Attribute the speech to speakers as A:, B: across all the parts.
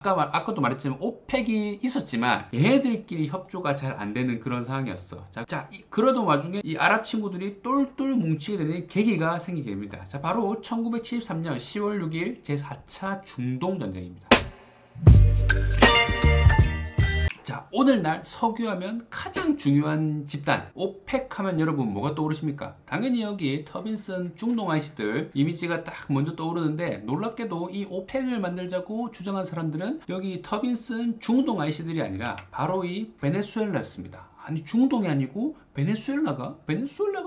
A: 아까도 말했지만 오펙이 있었지만 얘네들끼리 협조가 잘 안 되는 그런 상황이었어. 그러던 와중에 이 아랍 친구들이 똘똘 뭉치게 되는 계기가 생기게 됩니다. 자, 바로 1973년 10월 6일 제4차 중동전쟁입니다. 자, 오늘날 석유하면 가장 중요한 집단 오펙 하면 여러분 뭐가 떠오르십니까? 당연히 여기 터빈슨 중동 아이씨들 이미지가 딱 먼저 떠오르는데, 놀랍게도 이 오펙을 만들자고 주장한 사람들은 여기 터빈슨 중동 아이씨들이 아니라 바로 이 베네수엘라였습니다. 아니, 중동이 아니고 베네수엘라가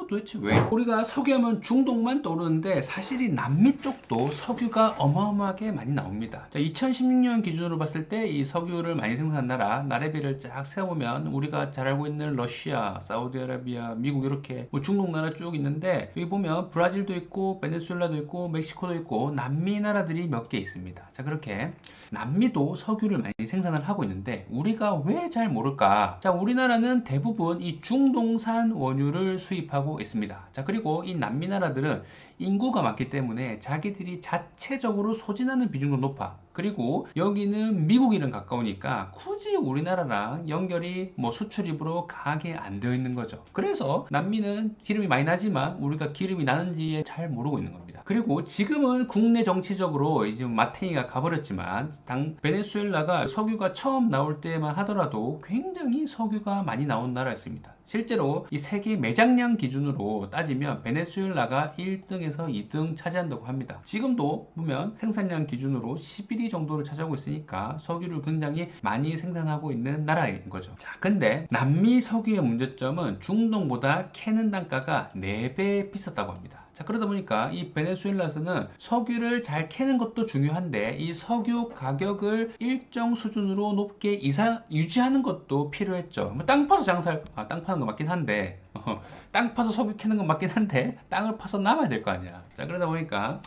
A: 도대체 왜? 우리가 석유하면 중동만 떠오르는데 사실 이 남미 쪽도 석유가 어마어마하게 많이 나옵니다. 자, 2016년 기준으로 봤을 때 이 석유를 많이 생산한 나라별을 쫙 세어보면 우리가 잘 알고 있는 러시아, 사우디아라비아, 미국 이렇게 뭐 중동 나라 쭉 있는데, 여기 보면 브라질도 있고 베네수엘라도 있고 멕시코도 있고 남미 나라들이 몇 개 있습니다. 자, 그렇게 남미도 석유를 많이 생산을 하고 있는데 우리가 왜 잘 모를까? 자, 우리나라는 대부분 이 중동산 원유를 수입하고 있습니다. 자, 그리고 이 남미 나라들은 인구가 많기 때문에 자기들이 자체적으로 소진하는 비중도 높아. 그리고 여기는 미국이랑 가까우니까 굳이 우리나라랑 연결이 뭐 수출입으로 가게 안 되어 있는 거죠. 그래서 남미는 기름이 많이 나지만 우리가 기름이 나는지에 잘 모르고 있는 겁니다. 그리고 지금은 국내 정치적으로 이제 마탱이가 가버렸지만 베네수엘라가 석유가 처음 나올 때만 하더라도 굉장히 석유가 많이 나온 나라였습니다. 실제로 이 세계 매장량 기준으로 따지면 베네수엘라가 1등에서 2등 차지한다고 합니다. 지금도 보면 생산량 기준으로 11위 정도를 차지하고 있으니까 석유를 굉장히 많이 생산하고 있는 나라인 거죠. 자, 근데 남미 석유의 문제점은 중동보다 캐는 단가가 4배 비쌌다고 합니다. 자, 그러다 보니까 이 베네수엘라에서는 석유를 잘 캐는 것도 중요한데 이 석유 가격을 일정 수준으로 높게 유지하는 것도 필요했죠. 뭐 땅 파서 땅 파는 거 맞긴 한데 땅 파서 석유 캐는 건 맞긴 한데 땅을 파서 남아야 될 거 아니야. 자, 그러다 보니까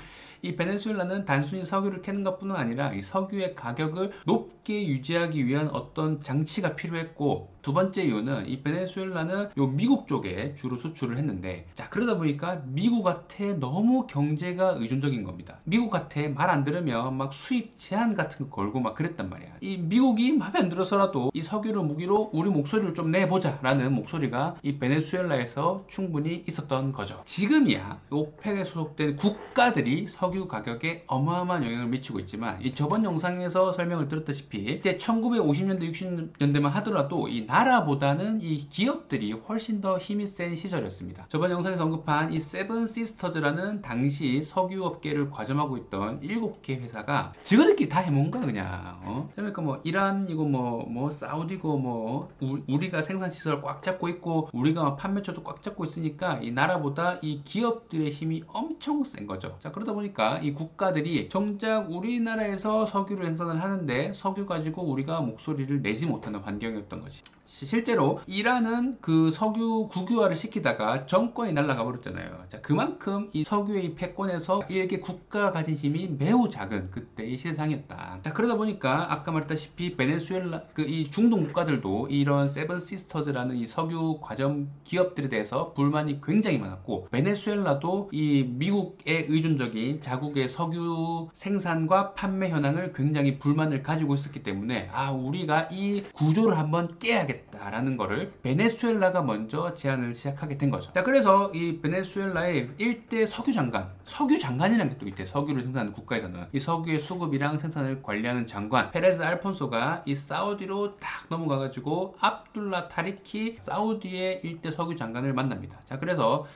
A: 이 베네수엘라는 단순히 석유를 캐는 것뿐만 아니라 이 석유의 가격을 높게 유지하기 위한 어떤 장치가 필요했고, 두 번째 이유는 이 베네수엘라는 요 미국 쪽에 주로 수출을 했는데, 자, 그러다 보니까 미국한테 너무 경제가 의존적인 겁니다. 미국한테 말 안 들으면 막 수입 제한 같은 거 걸고 막 그랬단 말이야. 이 미국이 마음에 안 들어서라도 이 석유를 무기로 우리 목소리를 좀 내보자 라는 목소리가 이 베네수엘라에서 충분히 있었던 거죠. 지금이야 오펙에 소속된 국가들이 석유 가격에 어마어마한 영향을 미치고 있지만, 이 저번 영상에서 설명을 드렸다시피 이제 1950년대 60년대만 하더라도 이 나라보다는 이 기업들이 훨씬 더 힘이 센 시절이었습니다. 저번 영상에서 언급한 이 세븐 시스터즈라는 당시 석유 업계를 과점하고 있던 7개 회사가 지그들끼리 다 해먹은 거야 그냥. 그러니까 뭐 이란이고 뭐 사우디고 뭐 우리가 생산 시설을 꽉 잡고 있고 우리가 판매처도 꽉 잡고 있으니까 이 나라보다 이 기업들의 힘이 엄청 센 거죠. 자, 그러다 보니까 이 국가들이 정작 우리나라에서 석유를 생산을 하는데 석유 가지고 우리가 목소리를 내지 못하는 환경이었던 거지. 실제로 이란은 그 석유 국유화를 시키다가 정권이 날아가 버렸잖아요. 자, 그만큼 이 석유의 패권에서 일개 국가가 가진 힘이 매우 작은 그때의 세상이었다. 자, 그러다 보니까 아까 말했다시피 베네수엘라 이 중동 국가들도 이런 세븐 시스터즈라는 이 석유 과점 기업들에 대해서 불만이 굉장히 많았고, 베네수엘라도 이 미국에 의존적인 자국의 석유 생산과 판매 현황을 굉장히 불만을 가지고 있었기 때문에 우리가 이 구조를 한번 깨야겠다라는 거를 베네수엘라가 먼저 제안을 시작하게 된 거죠. 자, 그래서 이 베네수엘라의 일대 석유장관이라는 게 또 있대. 석유를 생산하는 국가에서는 이 석유의 수급이랑 생산을 관리하는 장관 페레즈 알폰소가 이 사우디로 딱 넘어가가지고 압둘라 타리키 사우디의 일대 석유장관을 만납니다. 자, 그래서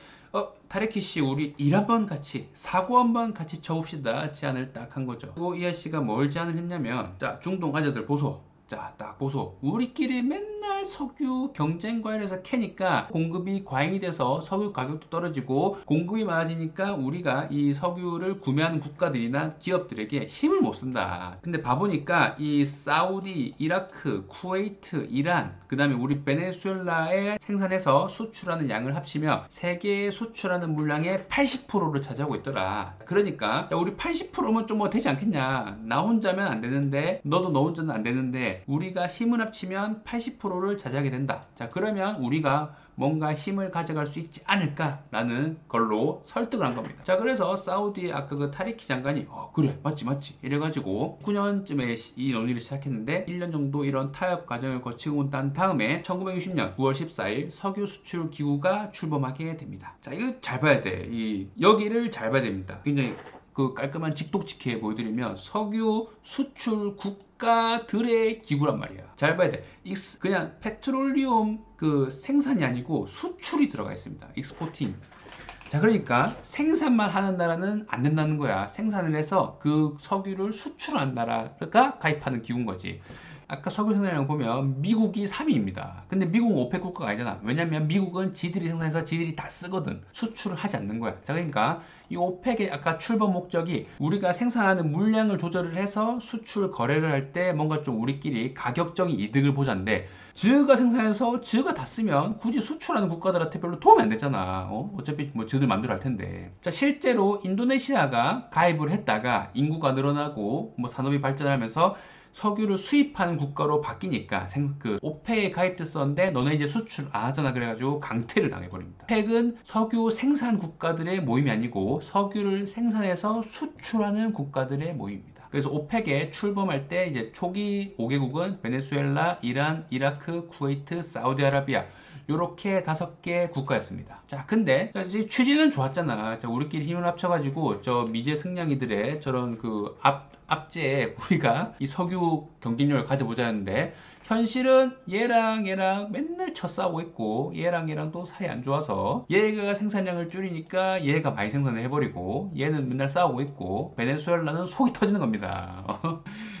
A: 타리키 씨, 우리 일 한번 같이 사고 한번 같이 쳐봅시다 제안을 딱 한 거죠. 그리고 이 아씨가 뭘 제안을 했냐면, 자, 중동 아재들 보소. 자, 딱 보소. 우리끼리 맨날 석유 경쟁 과열해서 캐니까 공급이 과잉이 돼서 석유 가격도 떨어지고 공급이 많아지니까 우리가 이 석유를 구매하는 국가들이나 기업들에게 힘을 못 쓴다. 근데 봐보니까 이 사우디, 이라크, 쿠웨이트, 이란, 그 다음에 우리 베네수엘라에 생산해서 수출하는 양을 합치면 세계에 수출하는 물량의 80%를 차지하고 있더라. 그러니까 야, 우리 80%면 좀 뭐 되지 않겠냐. 나 혼자면 안 되는데 너도 너 혼자는 안 되는데 있는데 우리가 힘을 합치면 80%를 차지하게 된다. 자, 그러면 우리가 뭔가 힘을 가져갈 수 있지 않을까라는 걸로 설득을 한 겁니다. 자, 그래서 사우디의 아까 그 타리키 장관이 그래 맞지 이래가지고 9년쯤에 이 논의를 시작했는데 1년 정도 이런 타협 과정을 거치고 난 다음에 1960년 9월 14일 석유 수출 기구가 출범하게 됩니다. 자, 이거 잘 봐야 돼. 여기를 잘 봐야 됩니다. 굉장히 그 깔끔한 직독직해 보여드리면 석유 수출 국가들의 기구란 말이야. 잘 봐야 돼. 그냥 페트롤리움 그 생산이 아니고 수출이 들어가 있습니다. 익스포팅. 자, 그러니까 생산만 하는 나라는 안 된다는 거야. 생산을 해서 그 석유를 수출하는 나라가 가입하는 기구인 거지. 아까 석유 생산량 보면 미국이 3위입니다. 근데 미국은 오펙 국가가 아니잖아. 왜냐면 미국은 지들이 생산해서 지들이 다 쓰거든. 수출을 하지 않는 거야. 자, 그러니까 이 오펙의 아까 출범 목적이 우리가 생산하는 물량을 조절을 해서 수출 거래를 할 때 뭔가 좀 우리끼리 가격적인 이득을 보자인데 지가 생산해서 지가 다 쓰면 굳이 수출하는 국가들한테 별로 도움이 안 되잖아. 어차피 뭐 저들 맘대로 할 텐데. 자, 실제로 인도네시아가 가입을 했다가 인구가 늘어나고 뭐 산업이 발전하면서 석유를 수입하는 국가로 바뀌니까 그 오펙에 가입됐었는데 너네 이제 수출 안 하잖아 그래가지고 강퇴를 당해버립니다. 오펙은 석유 생산 국가들의 모임이 아니고 석유를 생산해서 수출하는 국가들의 모임입니다. 그래서 오펙에 출범할 때 이제 초기 5개국은 베네수엘라, 이란, 이라크, 쿠웨이트, 사우디아라비아 요렇게 5개 국가였습니다. 자, 근데 이제 취지는 좋았잖아. 자, 우리끼리 힘을 합쳐가지고 저 미제 승냥이들의 저런 그 압제에 우리가 이 석유 경쟁력을 가져보자 했는데 현실은 얘랑 맨날 쳐싸우고 있고 얘랑 또 사이 안 좋아서 얘가 생산량을 줄이니까 얘가 많이 생산을 해버리고 얘는 맨날 싸우고 있고 베네수엘라는 속이 터지는 겁니다.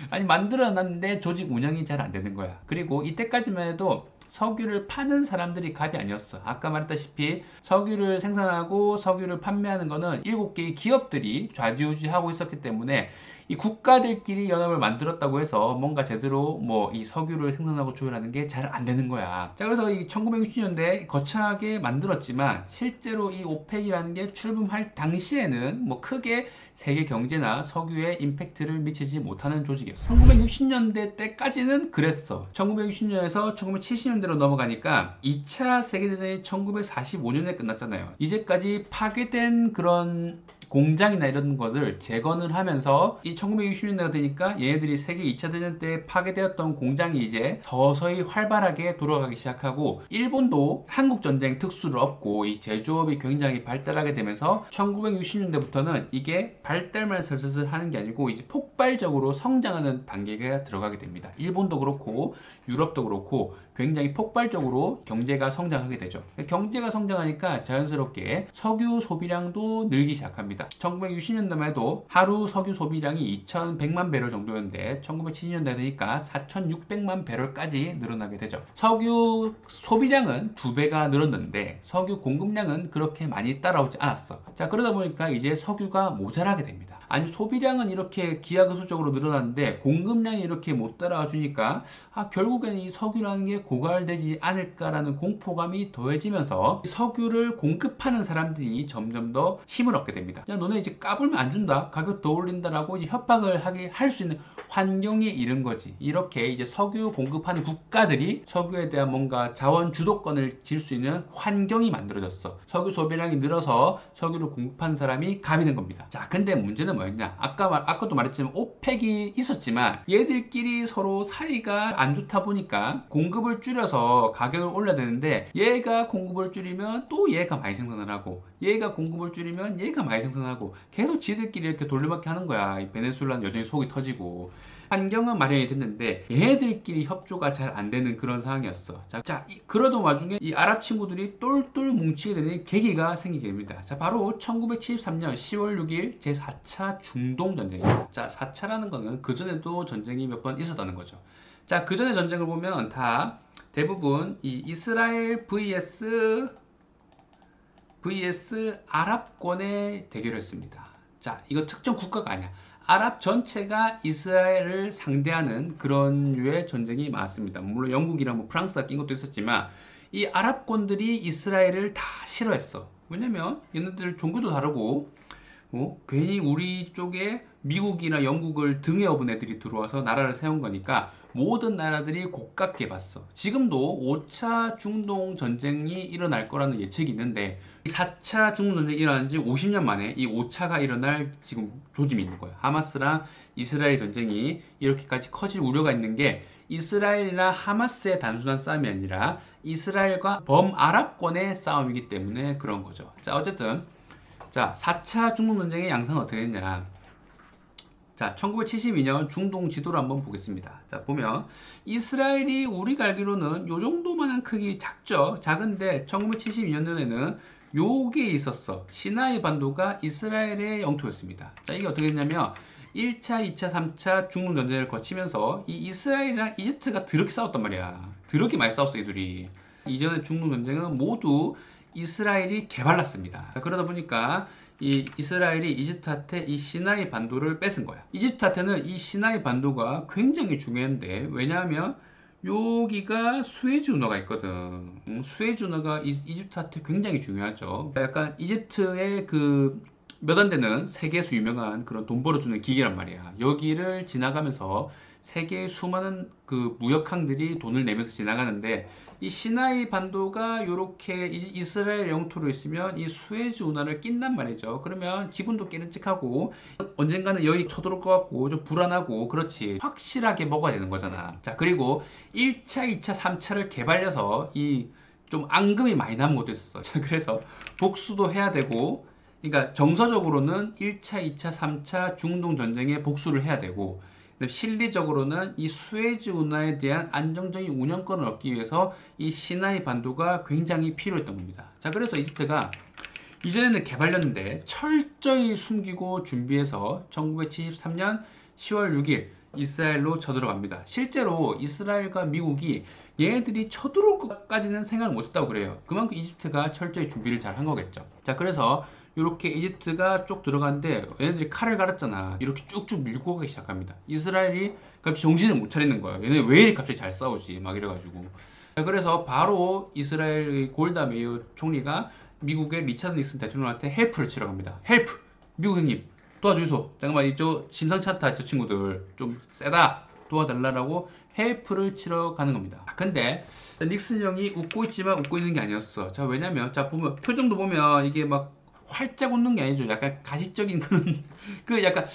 A: 아니 만들어놨는데 조직 운영이 잘 안 되는 거야. 그리고 이때까지만 해도 석유를 파는 사람들이 갑이 아니었어. 아까 말했다시피 석유를 생산하고 석유를 판매하는 거는 7개의 기업들이 좌지우지하고 있었기 때문에 이 국가들끼리 연합을 만들었다고 해서 뭔가 제대로 뭐 이 석유를 생산하고 조율하는 게 잘 안 되는 거야. 자, 그래서 이 1960년대 거창하게 만들었지만 실제로 이 오펙이라는 게 출범할 당시에는 뭐 크게 세계 경제나 석유에 임팩트를 미치지 못하는 조직이었어. 1960년대 때까지는 그랬어. 1960년에서 1970년대로 넘어가니까 2차 세계대전이 1945년에 끝났잖아요. 이제까지 파괴된 그런 공장이나 이런 것을 재건을 하면서 이 1960년대가 되니까 얘네들이 세계 2차 대전 때 파괴되었던 공장이 이제 서서히 활발하게 돌아가기 시작하고 일본도 한국전쟁 특수를 얻고 이 제조업이 굉장히 발달하게 되면서 1960년대부터는 이게 발달만 슬슬 하는 게 아니고 이제 폭발적으로 성장하는 단계가 들어가게 됩니다. 일본도 그렇고 유럽도 그렇고 굉장히 폭발적으로 경제가 성장하게 되죠. 경제가 성장하니까 자연스럽게 석유 소비량도 늘기 시작합니다. 1960년대만 해도 하루 석유 소비량이 2100만 배럴 정도였는데 1970년대 되니까 4600만 배럴까지 늘어나게 되죠. 석유 소비량은 2배가 늘었는데 석유 공급량은 그렇게 많이 따라오지 않았어. 자, 그러다 보니까 이제 석유가 모자라게 됩니다. 아니 소비량은 이렇게 기하급수적으로 늘어났는데 공급량이 이렇게 못 따라와 주니까 결국에는 이 석유라는 게 고갈되지 않을까라는 공포감이 더해지면서 석유를 공급하는 사람들이 점점 더 힘을 얻게 됩니다. 야, 너네 이제 까불면 안 준다, 가격 더 올린다라고 이제 협박을 할 수 있는 환경에 이른 거지. 이렇게 이제 석유 공급하는 국가들이 석유에 대한 뭔가 자원 주도권을 질 수 있는 환경이 만들어졌어. 석유 소비량이 늘어서 석유를 공급하는 사람이 갑이 된 겁니다. 자, 근데 문제는 뭐였냐? 아까도 말했지만 오펙이 있었지만 얘들끼리 서로 사이가 안 좋다 보니까 공급을 줄여서 가격을 올려야 되는데 얘가 공급을 줄이면 또 얘가 많이 생산을 하고 얘가 공급을 줄이면 얘가 많이 생산하고 계속 지들끼리 이렇게 돌려막기 하는 거야. 이 베네수엘라는 여전히 속이 터지고 환경은 마련이 됐는데 얘네들끼리 협조가 잘 안 되는 그런 상황이었어. 자, 그러던 와중에 이 아랍 친구들이 똘똘 뭉치게 되는 계기가 생기게 됩니다. 자, 바로 1973년 10월 6일 제4차 중동 전쟁입니다. 자, 4차라는 거는 그전에도 전쟁이 몇 번 있었다는 거죠. 자, 그전의 전쟁을 보면 다 대부분 이 이스라엘 vs 아랍권의 대결이었습니다. 자, 이거 특정 국가가 아니야. 아랍 전체가 이스라엘을 상대하는 그런 류의 전쟁이 많았습니다. 물론 영국이랑 뭐 프랑스가 낀 것도 있었지만 이 아랍권들이 이스라엘을 다 싫어했어. 왜냐면 얘네들 종교도 다르고 괜히 우리 쪽에 미국이나 영국을 등에 업은 애들이 들어와서 나라를 세운 거니까 모든 나라들이 고깝게 봤어. 지금도 5차 중동 전쟁이 일어날 거라는 예측이 있는데 4차 중동 전쟁이 일어난 지 50년 만에 이 5차가 일어날 지금 조짐이 있는 거야. 하마스랑 이스라엘 전쟁이 이렇게까지 커질 우려가 있는 게 이스라엘이나 하마스의 단순한 싸움이 아니라 이스라엘과 범아랍권의 싸움이기 때문에 그런 거죠. 자, 어쨌든 자, 4차 중동 전쟁의 양상은 어떻게 됐냐? 자, 1972년 중동 지도를 한번 보겠습니다. 자, 보면 이스라엘이 우리가 알기로는 요 정도만한 크기 작죠? 작은데 1972년에는 요게 있었어. 시나이 반도가 이스라엘의 영토였습니다. 자, 이게 어떻게 됐냐면 1차, 2차, 3차 중동 전쟁을 거치면서 이 이스라엘이랑 이집트가 더럽게 싸웠단 말이야. 더럽게 많이 싸웠어, 이 둘이. 이전의 중동 전쟁은 모두 이스라엘이 개발랐습니다. 그러다 보니까 이 이스라엘이 이집트한테 이 시나이 반도를 뺏은 거야. 이집트한테는 이 시나이 반도가 굉장히 중요한데, 왜냐하면 여기가 수에즈 운하가 있거든. 수에즈 운하가 이집트한테 굉장히 중요하죠. 약간 이집트의 그 몇 안 되는 세계에서 유명한 그런 돈 벌어주는 기계란 말이야. 여기를 지나가면서 세계의 수많은 그 무역항들이 돈을 내면서 지나가는데, 이 시나이 반도가 이렇게 이스라엘 영토로 있으면 이 수에즈 운하를 낀단 말이죠. 그러면 기분도 깨름직하고 언젠가는 여기 쳐들어올 것 같고 좀 불안하고, 그렇지, 확실하게 먹어야 되는 거잖아. 자, 그리고 1차, 2차, 3차를 개발해서 이 좀 앙금이 많이 남은 것도 있었어. 자, 그래서 복수도 해야 되고, 그러니까 정서적으로는 1차, 2차, 3차 중동 전쟁에 복수를 해야 되고, 실리적으로는 이 수에즈 운하에 대한 안정적인 운영권을 얻기 위해서 이 시나이 반도가 굉장히 필요했던 겁니다. 자, 그래서 이집트가 이전에는 개발렸는데 철저히 숨기고 준비해서 1973년 10월 6일 이스라엘로 쳐들어갑니다. 실제로 이스라엘과 미국이 얘네들이 쳐들어올 것까지는 생각을 못했다고 그래요. 그만큼 이집트가 철저히 준비를 잘 한 거겠죠. 자, 그래서 이렇게 이집트가 쭉 들어가는데 얘네들이 칼을 갈았잖아. 이렇게 쭉쭉 밀고 가기 시작합니다. 이스라엘이 갑자기 정신을 못 차리는 거야. 얘네 왜 이렇게 갑자기 잘 싸우지? 막 이래가지고. 자, 그래서 바로 이스라엘의 골다 메이어 총리가 미국의 리차드 닉슨 대통령한테 헬프를 치러 갑니다. 헬프! 미국 형님 도와주소. 잠깐만, 이쪽 심상치 않다. 저 친구들 좀 세다. 도와달라고 헬프를 치러 가는 겁니다. 근데 닉슨 형이 웃고 있지만 웃고 있는 게 아니었어. 자, 왜냐면 자, 보면 표정도 보면 이게 막 활짝 웃는 게 아니죠. 약간 가식적인 그런 그 약간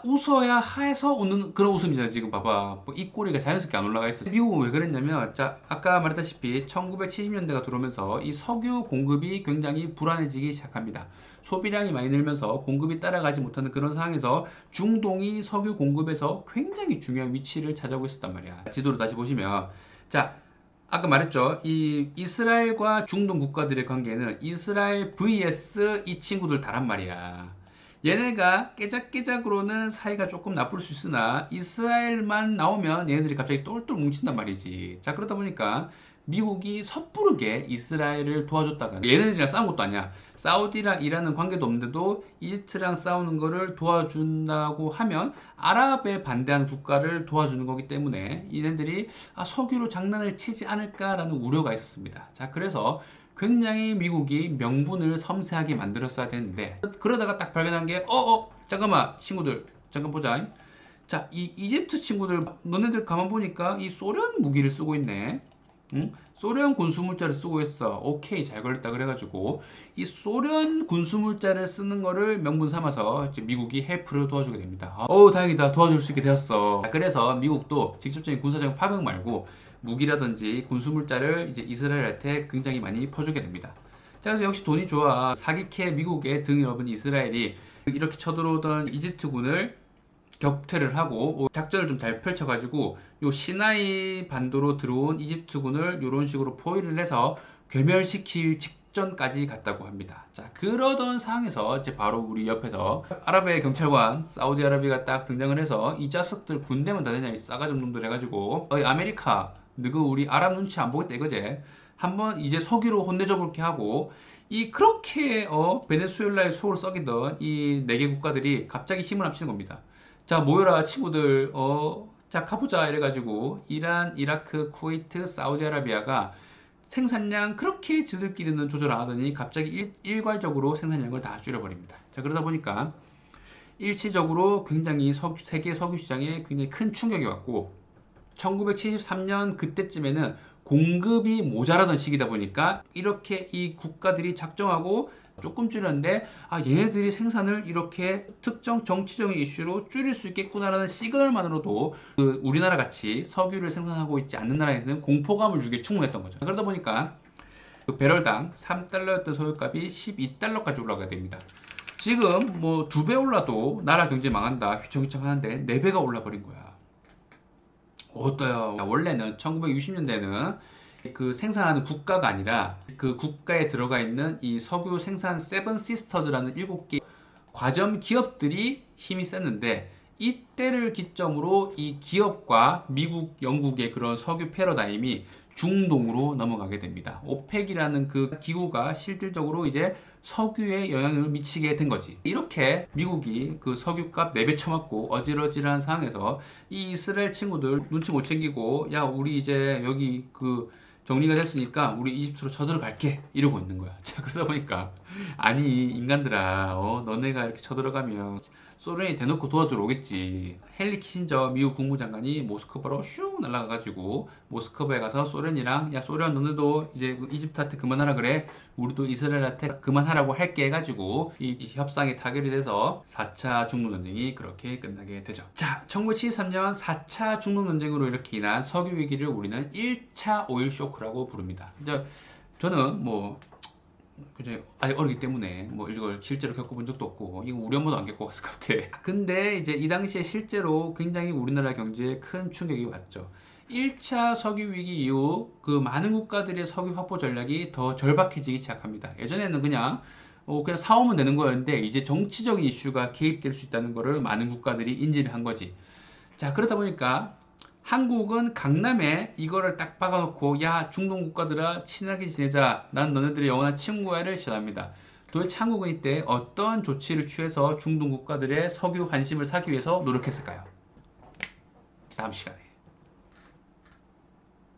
A: 웃어야 해서 웃는 그런 웃음이잖아. 지금 봐봐, 뭐 입꼬리가 자연스럽게 안 올라가 있어. 미국은 왜 그랬냐면, 자, 아까 말했다시피 1970년대가 들어오면서 이 석유 공급이 굉장히 불안해지기 시작합니다. 소비량이 많이 늘면서 공급이 따라가지 못하는 그런 상황에서 중동이 석유 공급에서 굉장히 중요한 위치를 차지하고 있었단 말이야. 지도를 다시 보시면, 자, 아까 말했죠. 이 이스라엘과 중동 국가들의 관계는 이스라엘 vs 이 친구들 다란 말이야. 얘네가 깨작깨작으로는 사이가 조금 나쁠 수 있으나 이스라엘만 나오면 얘네들이 갑자기 똘똘 뭉친단 말이지. 자, 그러다 보니까 미국이 섣부르게 이스라엘을 도와줬다가, 얘네들이랑 싸운 것도 아니야. 사우디랑 이란은 관계도 없는데도 이집트랑 싸우는 거를 도와준다고 하면 아랍에 반대하는 국가를 도와주는 거기 때문에 얘네들이 석유로 장난을 치지 않을까라는 우려가 있었습니다. 자, 그래서 굉장히 미국이 명분을 섬세하게 만들었어야 되는데, 그러다가 딱 발견한 게 잠깐만 친구들 잠깐 보자. 자, 이 이집트 친구들 너네들 가만 보니까 이 소련 무기를 쓰고 있네. 응? 소련 군수물자를 쓰고 있어. 오케이, 잘 걸렸다. 그래가지고 이 소련 군수물자를 쓰는 거를 명분 삼아서 이제 미국이 헬프를 도와주게 됩니다. 다행이다, 도와줄 수 있게 되었어. 그래서 미국도 직접적인 군사적 파병 말고 무기라든지 군수물자를 이제 이스라엘한테 굉장히 많이 퍼주게 됩니다. 자, 그래서 역시 돈이 좋아. 사기캐 미국의 등에 업은 이스라엘이 이렇게 쳐들어오던 이집트군을 격퇴를 하고 작전을 좀 잘 펼쳐가지고 요 시나이 반도로 들어온 이집트군을 이런 식으로 포위를 해서 괴멸시킬 직전까지 갔다고 합니다. 자, 그러던 상황에서 이제 바로 우리 옆에서 아랍의 경찰관 사우디아라비아가 딱 등장을 해서 이 자석들 군대만 다 되냐 이 싸가지 없는 놈들 해가지고 아메리카 너그 우리 아랍 눈치 안 보겠다 이거지. 한번 이제 석유로 혼내줘 볼게 하고, 이 그렇게 베네수엘라의 속을 썩이던 이 네 개 국가들이 갑자기 힘을 합치는 겁니다. 자, 모여라 친구들, 자, 가보자 이래가지고 이란, 이라크, 쿠웨이트, 사우디아라비아가 생산량 그렇게 지들끼리는 조절 안 하더니 갑자기 일괄적으로 생산량을 다 줄여버립니다. 자, 그러다 보니까 일시적으로 굉장히 세계 석유 시장에 굉장히 큰 충격이 왔고 1973년 그때쯤에는 공급이 모자라던 시기다 보니까 이렇게 이 국가들이 작정하고 조금 줄였는데 얘네들이 생산을 이렇게 특정 정치적인 이슈로 줄일 수 있겠구나라는 시그널만으로도 그 우리나라 같이 석유를 생산하고 있지 않는 나라에서는 공포감을 주기에 충분했던 거죠. 그러다 보니까 그 배럴당 3달러였던 석유값이 12달러까지 올라가게 됩니다. 지금 뭐 2배 올라도 나라 경제 망한다 휘청휘청 하는데 4배가 올라버린 거야. 어떠요? 원래는 1960년대는 그 생산하는 국가가 아니라 그 국가에 들어가 있는 이 석유 생산 세븐 시스터즈라는 7개 과점 기업들이 힘이 셌는데 이때를 기점으로 이 기업과 미국, 영국의 그런 석유 패러다임이 중동으로 넘어가게 됩니다. 오펙이라는 그 기구가 실질적으로 이제 석유에 영향을 미치게 된 거지. 이렇게 미국이 그 석유값 4배 쳐맞고 어질어질한 상황에서 이 이스라엘 친구들 눈치 못 챙기고 야 우리 이제 여기 그 정리가 됐으니까 우리 이집트로 쳐들어갈게 이러고 있는 거야. 자 그러다 보니까 아니 인간들아 너네가 이렇게 쳐들어가면 소련이 대놓고 도와주러 오겠지. 헨리 키신저 미국 국무장관이 모스크바로 슉 날아가가지고 모스크바에 가서 소련이랑 야 소련 너네도 이제 이집트한테 그만하라 그래 우리도 이스라엘한테 그만하라고 할게 해가지고 이 협상이 타결이 돼서 4차 중동전쟁이 그렇게 끝나게 되죠. 자 1973년 4차 중동전쟁으로 이렇게 인한 석유 위기를 우리는 1차 오일 쇼크라고 부릅니다. 이제 저는 뭐 그냥 아직 어리기 때문에 뭐 이걸 실제로 겪어본 적도 없고 이거 우리 엄마도 안 겪어봤을 것 같아. 근데 이제 이 당시에 실제로 굉장히 우리나라 경제에 큰 충격이 왔죠. 1차 석유 위기 이후 그 많은 국가들의 석유 확보 전략이 더 절박해지기 시작합니다. 예전에는 그냥 사오면 되는 거였는데 이제 정치적인 이슈가 개입될 수 있다는 거를 많은 국가들이 인지를 한 거지. 자 그러다 보니까 한국은 강남에 이거를 딱 박아놓고 야 중동 국가들아 친하게 지내자 난 너네들의 영원한 친구야를 시전합니다. 도대체 한국은 이때 어떤 조치를 취해서 중동 국가들의 석유 관심을 사기 위해서 노력했을까요? 다음 시간에